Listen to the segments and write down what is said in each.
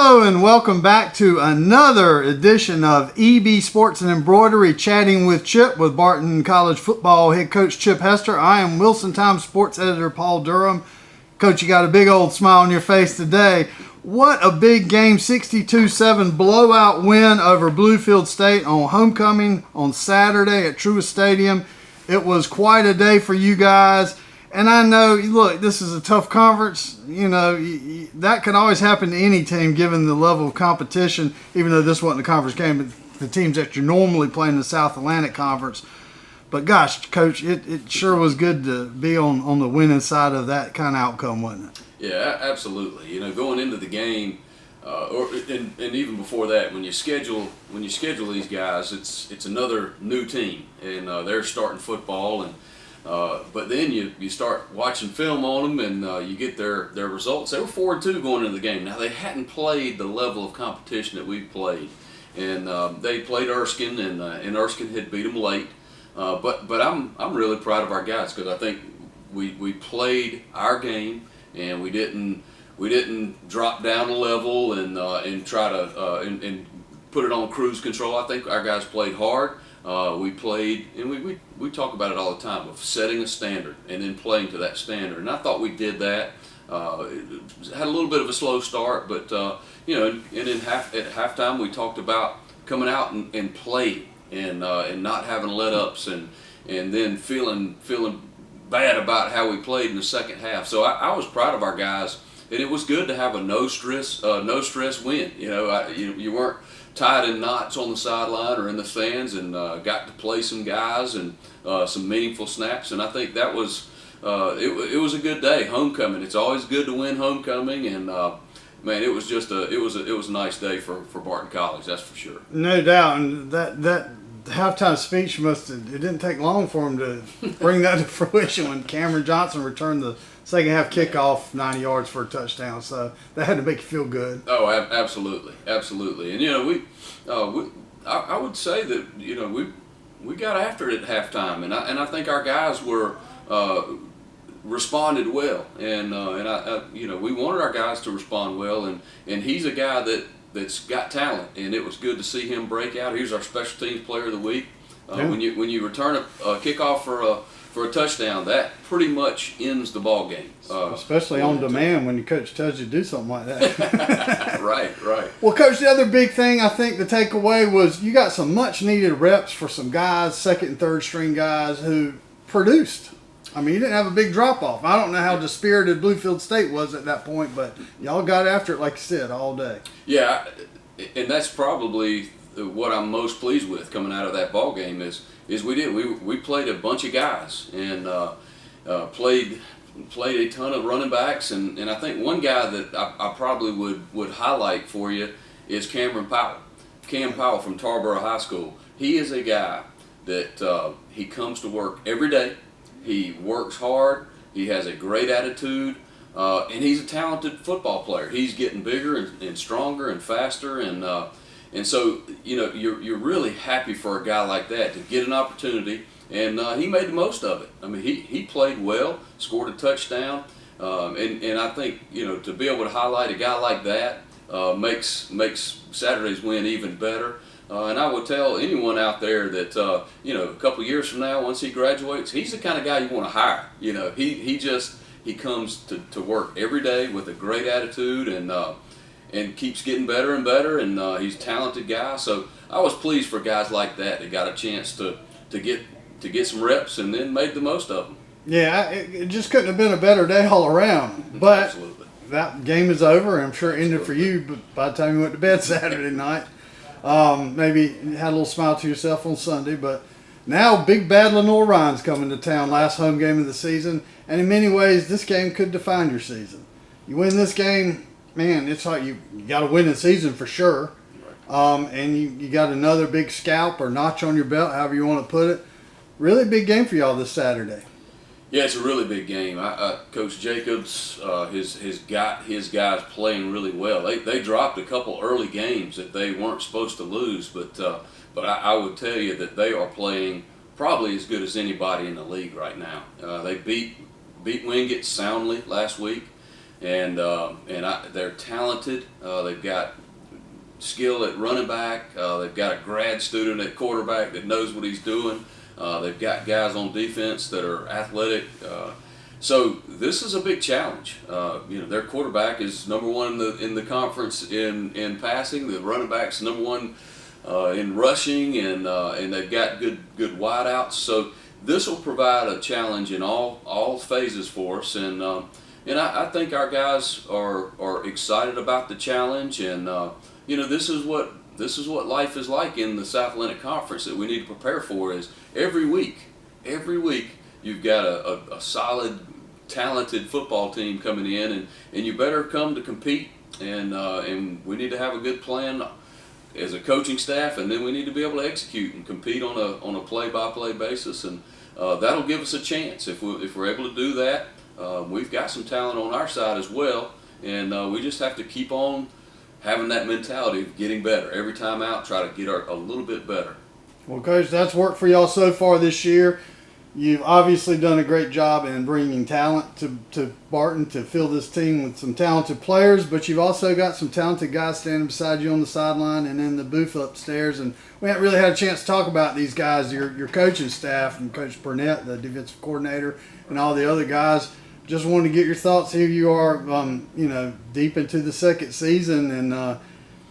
Hello and welcome back to another edition of EB Sports and Embroidery, chatting with Chip with Barton College football head coach Chip Hester. I am Wilson Times sports editor Paul Durham. Coach, you got a big old smile on your face today. What a big game, 62-7 blowout win over Bluefield State on homecoming on Saturday at Truist Stadium. It was quite a day for you guys. And I know, look, this is a tough conference. You know, that could always happen to any team given the level of competition, even though this wasn't a conference game, but the teams that you're normally playing in the South Atlantic Conference. But gosh, Coach, it sure was good to be on the winning side of that kind of outcome, wasn't it? Yeah, absolutely. You know, going into the game, and even before that, when you schedule these guys, it's another new team, and they're starting football, and but then you start watching film on them, and you get their results. They were 4-2 going into the game. Now, they hadn't played the level of competition that we've played, and they played Erskine, and Erskine had beat them late. But I'm really proud of our guys because I think we played our game, and we didn't drop down a level and try to and put it on cruise control. I think our guys played hard. We played, and we talk about it all the time, of setting a standard and then playing to that standard. And I thought we did that. Had a little bit of a slow start, but you know, and at halftime we talked about coming out and playing and not having let-ups and then feeling bad about how we played in the second half. So I was proud of our guys, and it was good to have a no stress win. You know, you weren't tied in knots on the sideline or in the stands, and got to play some guys and some meaningful snaps. And I think that was it was a good day. Homecoming. It's always good to win homecoming, and man, it was just it was a nice day for Barton College. That's for sure. No doubt, and that halftime speech it didn't take long for him to bring that to fruition when Cameron Johnson returned the second half kickoff 90 yards for a touchdown. So that had to make you feel good. Oh, absolutely. And you know, I would say that, you know, we got after it at halftime, and I think our guys were responded well, and I you know, we wanted our guys to respond well, and he's a guy that's got talent, and it was good to see him break out. He was our special teams player of the week. Yeah. When you return a kickoff for a touchdown, that pretty much ends the ball game. Especially on demand when your coach tells you to do something like that. Right. Well, Coach, the other big thing I think the takeaway was you got some much needed reps for some guys, second and third string guys who produced. I mean, you didn't have a big drop off. I don't know how dispirited Bluefield State was at that point, but y'all got after it, like you said, all day. Yeah, and that's probably what I'm most pleased with coming out of that ball game is we played a bunch of guys and played a ton of running backs, and I think one guy that I probably would highlight for you is Cameron Powell. Cam Powell from Tarboro High School. He is a guy that he comes to work every day. He works hard. He has a great attitude, and he's a talented football player. He's getting bigger and stronger and faster, and so, you know, you're really happy for a guy like that to get an opportunity, and he made the most of it. I mean, he played well, scored a touchdown, and I think, you know, to be able to highlight a guy like that makes Saturday's win even better. And I would tell anyone out there that you know, a couple of years from now, once he graduates, he's the kind of guy you want to hire. You know, he comes to work every day with a great attitude and keeps getting better and better, and he's a talented guy. So I was pleased for guys like that got a chance to get some reps and then made the most of them. Yeah, it just couldn't have been a better day all around. But Absolutely. That game is over, and I'm sure it ended for you. But by the time you went to bed Saturday night, maybe you had a little smile to yourself on Sunday. But now, big bad Lenoir-Rhyne's coming to town, last home game of the season, and in many ways, this game could define your season. You win this game, man, it's like you got a winning season for sure. And you got another big scalp or notch on your belt, however you want to put it. Really big game for y'all this Saturday. Yeah, it's a really big game. Coach Jacobs has got his guys playing really well. They dropped a couple early games that they weren't supposed to lose, but I would tell you that they are playing probably as good as anybody in the league right now. They beat Wingate soundly last week. they're talented. They've got skill at running back. They've got a grad student at quarterback that knows what he's doing. They've got guys on defense that are athletic. So this is a big challenge. Their quarterback is number one in the conference in passing. The running back's number one in rushing, and they've got good wideouts. So this will provide a challenge in all phases for us, and I think our guys are excited about the challenge, and this is what life is like in the South Atlantic Conference that we need to prepare for. Is every week you've got a solid, talented football team coming in, and you better come to compete, and we need to have a good plan as a coaching staff, and then we need to be able to execute and compete on a play-by-play basis, and that'll give us a chance if we're able to do that. We've got some talent on our side as well, and we just have to keep on having that mentality of getting better every time out. Try to get a little bit better. Well, Coach, that's worked for y'all so far this year. You've obviously done a great job in bringing talent to Barton to fill this team with some talented players, but you've also got some talented guys standing beside you on the sideline and in the booth upstairs. And we haven't really had a chance to talk about these guys, your coaching staff, and Coach Burnett, the defensive coordinator, and all the other guys. Just wanted to get your thoughts. Here you are, deep into the second season, and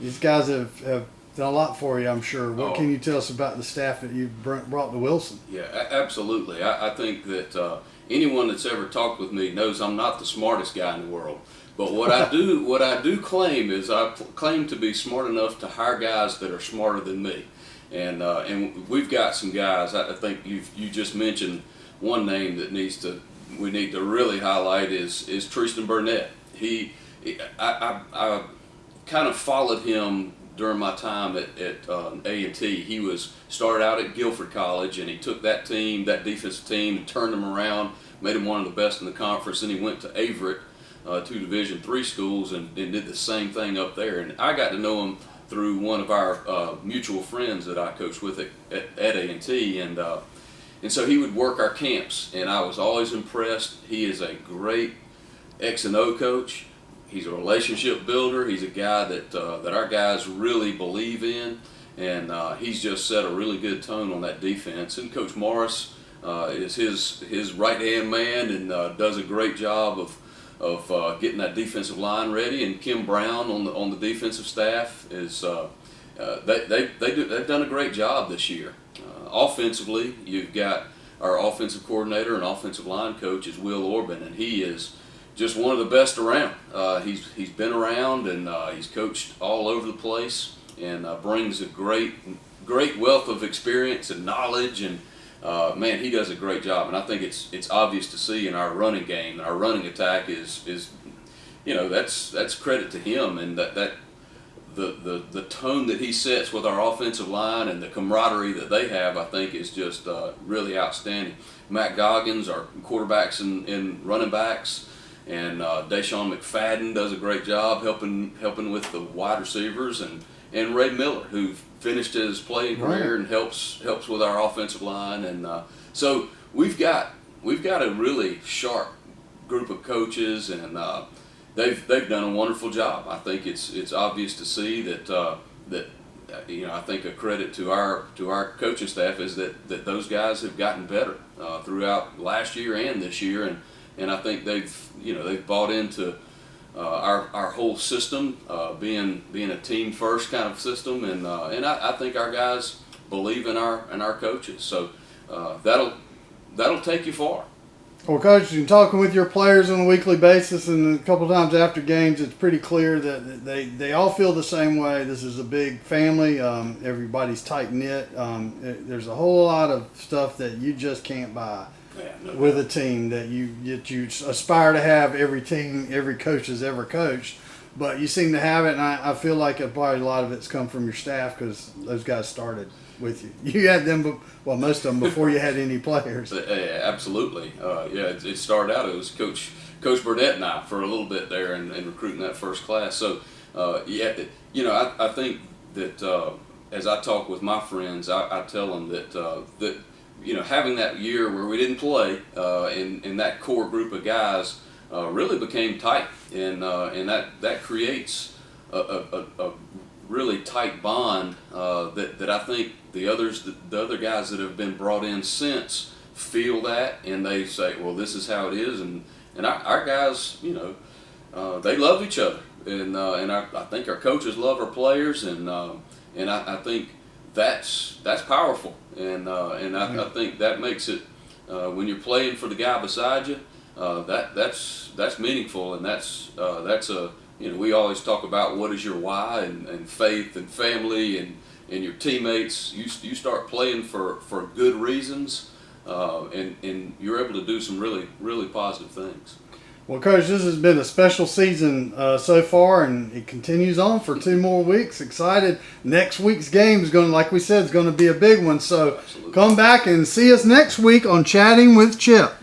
these guys have done a lot for you, I'm sure. What can you tell us about the staff that you've brought to Wilson? Yeah, absolutely. I think that anyone that's ever talked with me knows I'm not the smartest guy in the world. But what I do claim is I claim to be smart enough to hire guys that are smarter than me, and we've got some guys. I think you just mentioned one name that we need to really highlight is Tristan Burnett. I kind of followed him during my time at A&T. He started out at Guilford College, and he took that defensive team, and turned them around, made him one of the best in the conference. Then he went to Averett, two Division III schools, and did the same thing up there. And I got to know him through one of our mutual friends that I coached with at A&T, and so he would work our camps, and I was always impressed. He is a great X&O coach. He's a relationship builder. He's a guy that our guys really believe in, and he's just set a really good tone on that defense. And Coach Morris is his right-hand man, and does a great job of getting that defensive line ready. And Kim Brown on the defensive staff is they've done a great job this year. Offensively, you've got our offensive coordinator and offensive line coach is Will Orban, and he is just one of the best around. He's been around, and he's coached all over the place, and brings a great wealth of experience and knowledge, and man, he does a great job. And I think it's obvious to see in our running game, our running attack is that's credit to him, and that the tone that he sets with our offensive line and the camaraderie that they have, I think, is just really outstanding. Matt Goggins, our quarterbacks and running backs, and Deshaun McFadden does a great job helping with the wide receivers, and Ray Miller, who finished his playing career and helps with our offensive line, and so we've got a really sharp group of coaches, and they've done a wonderful job. I think it's obvious to see that I think a credit to our coaching staff is that those guys have gotten better throughout last year and this year, and I think they've bought into our whole system, being a team first kind of system, and I think our guys believe in our coaches. So that'll take you far. Well, Coach, in talking with your players on a weekly basis and a couple of times after games, it's pretty clear that they all feel the same way. This is a big family. Everybody's tight-knit. There's a whole lot of stuff that you just can't buy with a team that you aspire to have. Every team, every coach has ever coached. But you seem to have it, and I feel like probably a lot of it's come from your staff, because those guys started with you. You had them, well, most of them before you had any players. Absolutely. It started out, it was Coach Burnett and I for a little bit there, and recruiting that first class. So, I think that as I talk with my friends, I tell them that having that year where we didn't play, and that core group of guys, really became tight, and that creates a really tight bond that I think the other guys that have been brought in since feel that, and they say, well, this is how it is, and our guys, they love each other, and I think our coaches love our players, and I think that's powerful, and I think that makes it when you're playing for the guy beside you, that's meaningful, and that's a we always talk about what is your why, and faith and family and your teammates. You start playing for good reasons, and you're able to do some really positive things. Well, Coach, this has been a special season so far, and it continues on for 2 more weeks. Excited. Next week's game is like we said, is going to be a big one. So Absolutely. Come back and see us next week on Chatting with Chip.